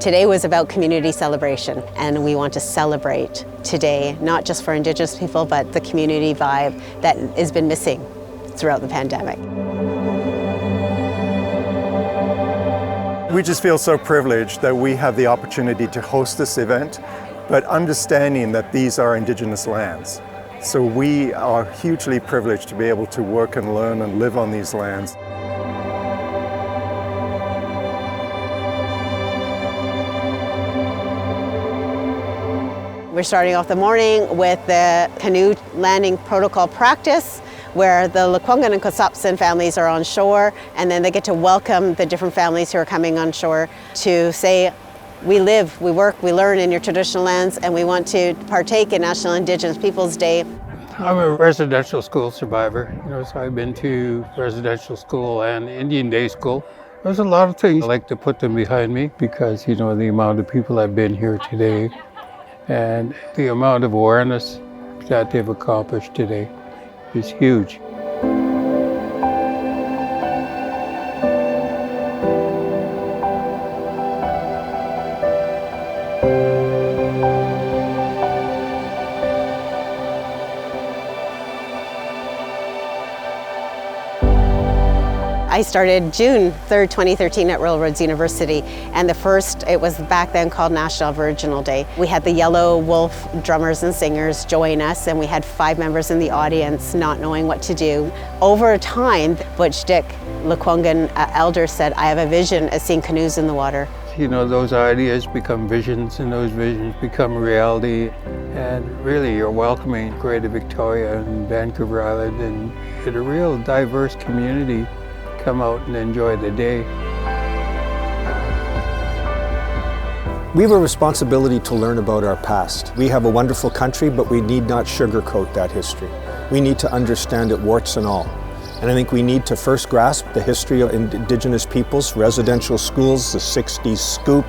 Today was about community celebration, and we want to celebrate today, not just for Indigenous people, but the community vibe that has been missing throughout the pandemic. We just feel so privileged that we have the opportunity to host this event, but understanding that these are Indigenous lands. So we are hugely privileged to be able to work and learn and live on these lands. We're starting off the morning with the canoe landing protocol practice, where the Lekwungen and Kosopsin families are on shore, and then they get to welcome the different families who are coming on shore to say, we live, we work, we learn in your traditional lands, and we want to partake in National Indigenous Peoples Day. I'm a residential school survivor, so I've been to residential school and Indian Day school. There's a lot of things I like to put them behind me because, the amount of people that have been here today and the amount of awareness that they've accomplished today is huge. I started June 3rd, 2013 at Railroads University, and it was back then called National Aboriginal Day. We had the Yellow Wolf drummers and singers join us, and we had 5 members in the audience not knowing what to do. Over time, Butch Dick, Lekwungen elder, said, I have a vision of seeing canoes in the water. Those ideas become visions, and those visions become reality. And really, you're welcoming Greater Victoria and Vancouver Island and a real diverse community come out and enjoy the day. We have a responsibility to learn about our past. We have a wonderful country, but we need not sugarcoat that history. We need to understand it warts and all. And I think we need to first grasp the history of Indigenous peoples, residential schools, the 60s scoop,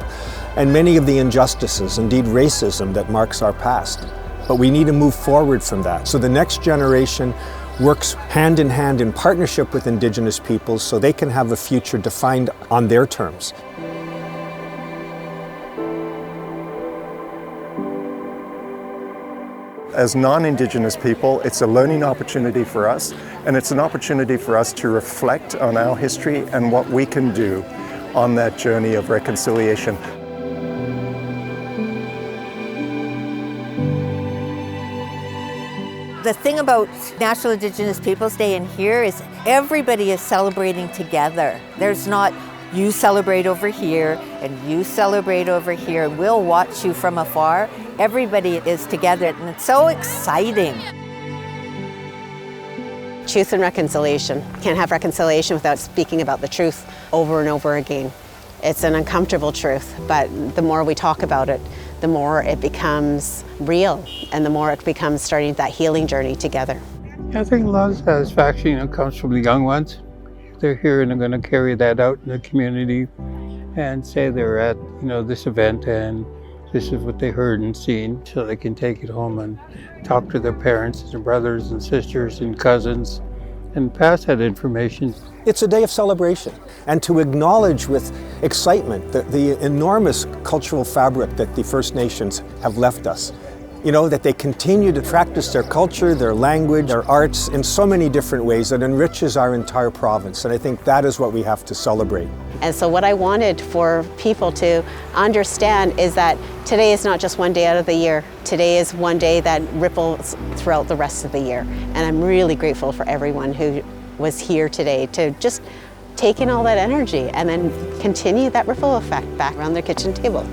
and many of the injustices, indeed racism, that marks our past. But we need to move forward from that. So the next generation works hand in hand in partnership with Indigenous peoples so they can have a future defined on their terms. As non-Indigenous people, it's a learning opportunity for us, and it's an opportunity for us to reflect on our history and what we can do on that journey of reconciliation. The thing about National Indigenous Peoples Day in here is everybody is celebrating together. There's not you celebrate over here and you celebrate over here and we'll watch you from afar. Everybody is together and it's so exciting. Truth and reconciliation. Can't have reconciliation without speaking about the truth over and over again. It's an uncomfortable truth, but the more we talk about it, the more it becomes real and the more it becomes starting that healing journey together. I think a lot of satisfaction comes from the young ones. They're here and they're going to carry that out in the community and say they're at this event and this is what they heard and seen, so they can take it home and talk to their parents and brothers and sisters and cousins and pass that information. It's a day of celebration, and to acknowledge with excitement the enormous cultural fabric that the First Nations have left us. That they continue to practice their culture, their language, their arts in so many different ways that enriches our entire province, and I think that is what we have to celebrate. And so what I wanted for people to understand is that today is not just one day out of the year. Today is one day that ripples throughout the rest of the year. And I'm really grateful for everyone who was here today to just take in all that energy and then continue that ripple effect back around their kitchen table.